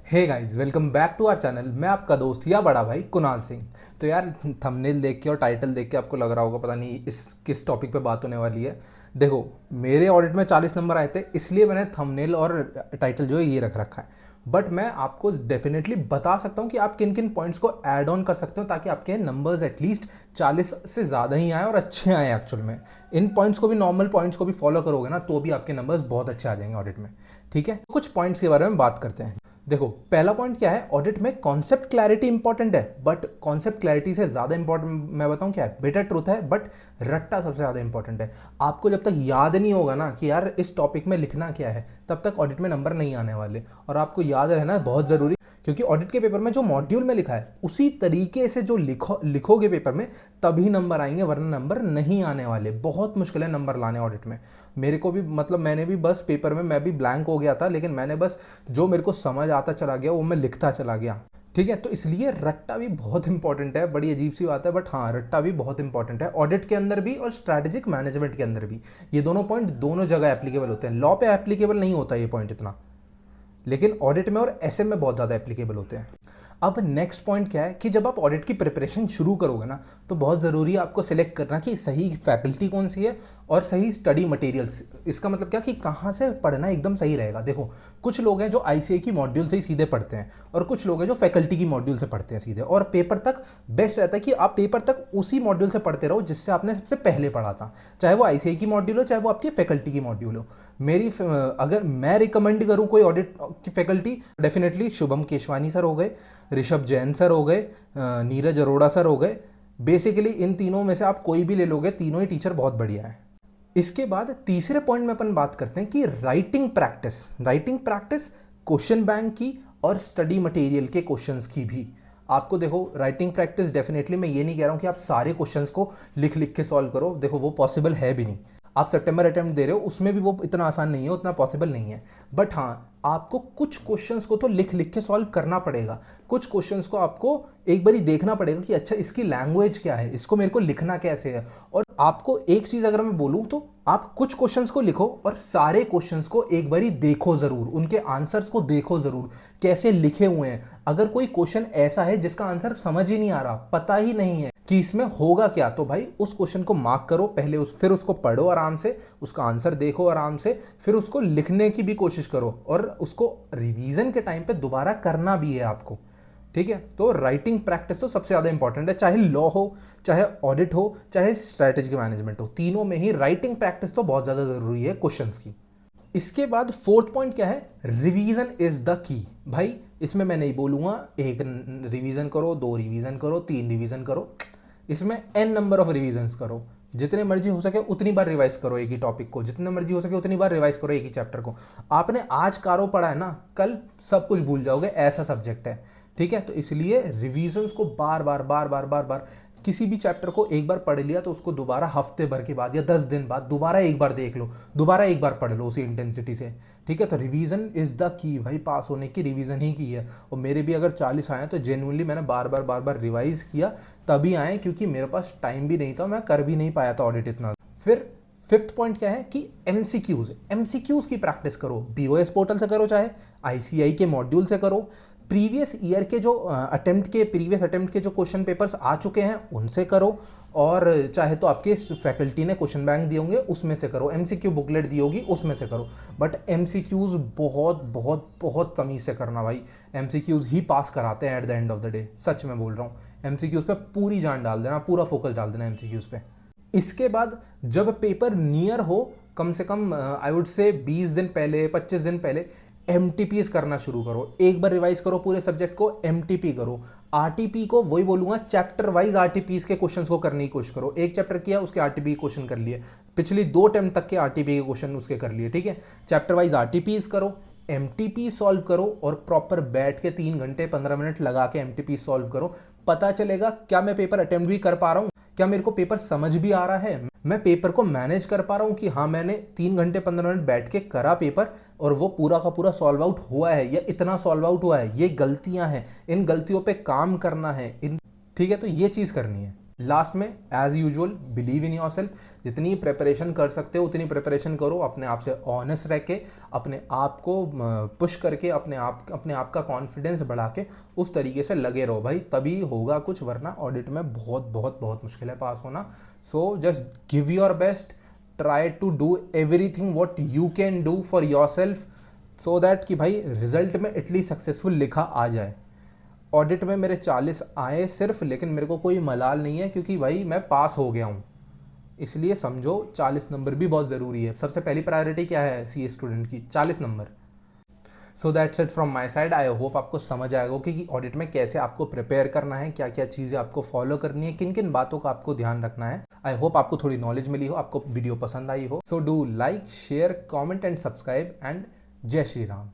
Hey guys, welcome back to our channel. मैं आपका दोस्त या बड़ा भाई कुणाल सिंह। तो यार, थंबनेल देख के और टाइटल देख के आपको लग रहा होगा पता नहीं इस किस टॉपिक पे बात होने वाली है। देखो, मेरे ऑडिट में 40 नंबर आए थे, इसलिए मैंने थंबनेल और टाइटल जो है ये रख रखा है। बट मैं आपको डेफिनेटली बता सकता हूँ कि आप किन किन पॉइंट्स को ऐड ऑन कर सकते हो ताकि आपके नंबर्स एटलीस्ट 40 से ज़्यादा ही आए और अच्छे आए एक्चुअल में। इन पॉइंट्स को भी, नॉर्मल पॉइंट्स को भी फॉलो करोगे ना तो भी आपके नंबर्स बहुत अच्छे आ जाएंगे ऑडिट में। ठीक है, कुछ पॉइंट्स के बारे में बात करते हैं। देखो, पहला पॉइंट क्या है, ऑडिट में कॉन्सेप्ट क्लैरिटी इंपॉर्टेंट है, बट कॉन्सेप्ट क्लैरिटी से ज्यादा इंपॉर्टेंट मैं बताऊं क्या है, बेटर ट्रूथ है। बट रट्टा सबसे ज्यादा इंपॉर्टेंट है। आपको जब तक याद नहीं होगा ना कि यार इस टॉपिक में लिखना क्या है, तब तक ऑडिट में नंबर नहीं आने वाले। और आपको याद रहना बहुत जरूरी, क्योंकि ऑडिट के पेपर में जो मॉड्यूल में लिखा है उसी तरीके से जो लिखोगे पेपर में, तभी नंबर आएंगे, वरना नंबर नहीं आने वाले। बहुत मुश्किल है नंबर लाने ऑडिट में। मेरे को भी, मतलब मैंने भी बस पेपर में मैं भी ब्लैंक हो गया था, लेकिन मैंने बस जो मेरे को समझ आता चला गया वो मैं लिखता चला गया। ठीक है, तो इसलिए रट्टा भी बहुत इंपॉर्टेंट है। बड़ी अजीब सी बात है, बट हाँ, रट्टा भी बहुत इंपॉर्टेंट है ऑडिट के अंदर भी और स्ट्रैटेजिक मैनेजमेंट के अंदर भी। ये दोनों पॉइंट दोनों जगह एप्लीकेबल होते हैं। लॉ पे एप्लीकेबल नहीं होता ये पॉइंट इतना, लेकिन ऑडिट में और एसएम में बहुत ज़्यादा एप्लीकेबल होते हैं। अब नेक्स्ट पॉइंट क्या है कि जब आप ऑडिट की प्रिपरेशन शुरू करोगे ना, तो बहुत ज़रूरी है आपको सिलेक्ट करना कि सही फैकल्टी कौन सी है और सही स्टडी मटेरियल्स। इसका मतलब क्या कि कहाँ से पढ़ना एकदम सही रहेगा। देखो, कुछ लोग हैं जो आईसीआई की मॉड्यूल से ही सीधे पढ़ते हैं, और कुछ लोग हैं जो फैकल्टी की मॉड्यूल से पढ़ते हैं सीधे। और पेपर तक बेस्ट रहता है कि आप पेपर तक उसी मॉड्यूल से पढ़ते रहो जिससे आपने सबसे पहले पढ़ा था, चाहे वो आईसीआई की मॉड्यूल हो चाहे वो आपकी फैकल्टी की मॉड्यूल हो। अगर मैं रिकमेंड करूं कोई ऑडिट की faculty, definitely Shubham Keshwani sir हो गए, ऋषभ जैन सर हो गए, नीरज अरोड़ा सर हो गए। बेसिकली इन तीनों में से आप कोई भी ले लोगे, तीनों ही टीचर बहुत बढ़िया है। इसके बाद तीसरे पॉइंट में अपन बात करते हैं कि राइटिंग प्रैक्टिस क्वेश्चन बैंक की और स्टडी मटेरियल के क्वेश्चंस की भी। आपको देखो, राइटिंग प्रैक्टिस डेफिनेटली, मैं ये नहीं कह रहा हूं कि आप सारे क्वेश्चंस को लिख लिख के सॉल्व करो। देखो, वो पॉसिबल है भी नहीं। आप सितंबर अटेम्प्ट दे रहे हो, उसमें भी वो इतना आसान नहीं है, उतना पॉसिबल नहीं है। बट हाँ, आपको कुछ क्वेश्चंस को तो लिख लिख के सॉल्व करना पड़ेगा। कुछ क्वेश्चंस को आपको एक बार ही देखना पड़ेगा कि अच्छा इसकी लैंग्वेज क्या है, इसको मेरे को लिखना कैसे है। और आपको एक चीज अगर मैं बोलूं तो आप कुछ क्वेश्चंस को लिखो और सारे क्वेश्चंस को एक बार ही देखो जरूर, उनके आंसर्स को देखो जरूर कैसे लिखे हुए हैं। अगर कोई क्वेश्चन ऐसा है जिसका आंसर समझ ही नहीं आ रहा, पता ही नहीं है कि इसमें होगा क्या, तो भाई उस क्वेश्चन को मार्क करो पहले, फिर उसको पढ़ो आराम से, उसका आंसर देखो आराम से, फिर उसको लिखने की भी कोशिश करो और उसको रिवीजन के टाइम पे दोबारा करना भी है आपको। ठीक है, तो राइटिंग प्रैक्टिस तो सबसे ज़्यादा इंपॉर्टेंट है, चाहे लॉ हो, चाहे ऑडिट हो, चाहे स्ट्रैटेजिक मैनेजमेंट हो, तीनों में ही राइटिंग प्रैक्टिस तो बहुत ज़्यादा ज़रूरी है क्वेश्चंस की। इसके बाद फोर्थ पॉइंट क्या है, रिवीजन इज द की। भाई इसमें मैं नहीं बोलूंगा एक रिवीजन करो, दो रिवीजन करो, तीन रिवीजन करो। इसमें एन नंबर ऑफ रिवीजन करो। जितने मर्जी हो सके उतनी बार रिवाइज करो एक ही टॉपिक को, जितने मर्जी हो सके उतनी बार रिवाइज करो एक ही चैप्टर को। आपने आज कारो पढ़ा है ना, कल सब कुछ भूल जाओगे, ऐसा सब्जेक्ट है। ठीक है, तो इसलिए रिवीजन्स को बार बार बार बार बार बार, किसी भी चैप्टर को एक बार पढ़ लिया तो उसको दोबारा हफ्ते भर के बाद या 10 दिन बाद दोबारा एक बार देख लो, दोबारा एक बार पढ़ लो उसी इंटेंसिटी से। ठीक है, तो रिवीजन इज द की भाई, पास होने की रिवीजन ही की है। और मेरे भी अगर 40 आए तो जेन्युइनली मैंने बार बार रिवाइज किया, तभी आए, क्योंकि मेरे पास टाइम भी नहीं था, मैं कर भी नहीं पाया था ऑडिट इतना। फिर फिफ्थ पॉइंट क्या है कि एमसीक्यूज की प्रैक्टिस करो। बीओएस पोर्टल से करो, चाहे आईसीआई के मॉड्यूल से करो, प्रीवियस ईयर के जो प्रीवियस अटेम्प्ट के जो क्वेश्चन पेपर्स आ चुके हैं उनसे करो, और चाहे तो आपके फैकल्टी ने क्वेश्चन बैंक दिए होंगे उसमें से करो, एमसीक्यू बुकलेट दी होगी उसमें से करो। बट एमसीक्यूज बहुत बहुत बहुत तमीज से करना भाई, एमसीक्यूज ही पास कराते हैं at the end of the day, सच में बोल रहा हूँ। एमसीक्यूज पे पूरी जान डाल देना, पूरा फोकस डाल देना एमसीक्यूज पे। इसके बाद जब पेपर नियर हो, कम से कम आई वुड से 20 दिन पहले, 25 दिन पहले एमटीपीज करना शुरू करो। एक बार रिवाइज करो पूरे सब्जेक्ट को, एमटीपी करो। आरटीपी को वही बोलूंगा, चैप्टर वाइज आरटीपीज के क्वेश्चंस को करने की कोशिश करो। एक चैप्टर किया, उसके आरटीपी क्वेश्चन कर लिए, पिछली 2 टर्म तक के आरटीपी के क्वेश्चन उसके कर लिए। ठीक है, चैप्टर वाइज आरटीपीज करो, एमटीपी सॉल्व करो, और प्रॉपर बैठ के 3 घंटे 15 मिनट लगा के एमटीपी सॉल्व करो। पता चलेगा क्या मैं पेपर अटेम्प्ट भी कर पा रहा हूँ, क्या मेरे को पेपर समझ भी आ रहा है, मैं पेपर को मैनेज कर पा रहा हूँ कि हाँ मैंने 3 घंटे 15 मिनट बैठ के करा पेपर और वो पूरा का पूरा सॉल्व आउट हुआ है या इतना सॉल्व आउट हुआ है, ये गलतियां हैं, इन गलतियों पे काम करना है, इन। ठीक है, तो ये चीज़ करनी है। लास्ट में as usual believe in yourself, जितनी प्रिपरेशन कर सकते हो उतनी प्रिपरेशन करो, अपने आप से ऑनेस्ट रह के, अपने आप को पुश करके, अपने आप का कॉन्फिडेंस बढ़ा के उस तरीके से लगे रहो भाई, तभी होगा कुछ, वरना ऑडिट में बहुत बहुत बहुत मुश्किल है पास होना। So just give your best, try to do everything what you can do for yourself, so that कि भाई रिजल्ट में एटलीस्ट सक्सेसफुल लिखा आ जाए। ऑडिट में मेरे 40 आए सिर्फ, लेकिन मेरे को कोई मलाल नहीं है क्योंकि भाई मैं पास हो गया हूँ। इसलिए समझो 40 नंबर भी बहुत ज़रूरी है। सबसे पहली प्रायोरिटी क्या है सीए स्टूडेंट की? 40 number. So that's it from my side. I hope आपको समझ आएगा कि ऑडिट में कैसे आपको प्रिपेयर करना है, क्या क्या चीज़ें आपको फॉलो करनी है, किन किन बातों का आपको ध्यान रखना है। आई होप आपको थोड़ी नॉलेज मिली हो, आपको वीडियो पसंद आई हो। So do like, share, comment and subscribe, and जय श्री राम।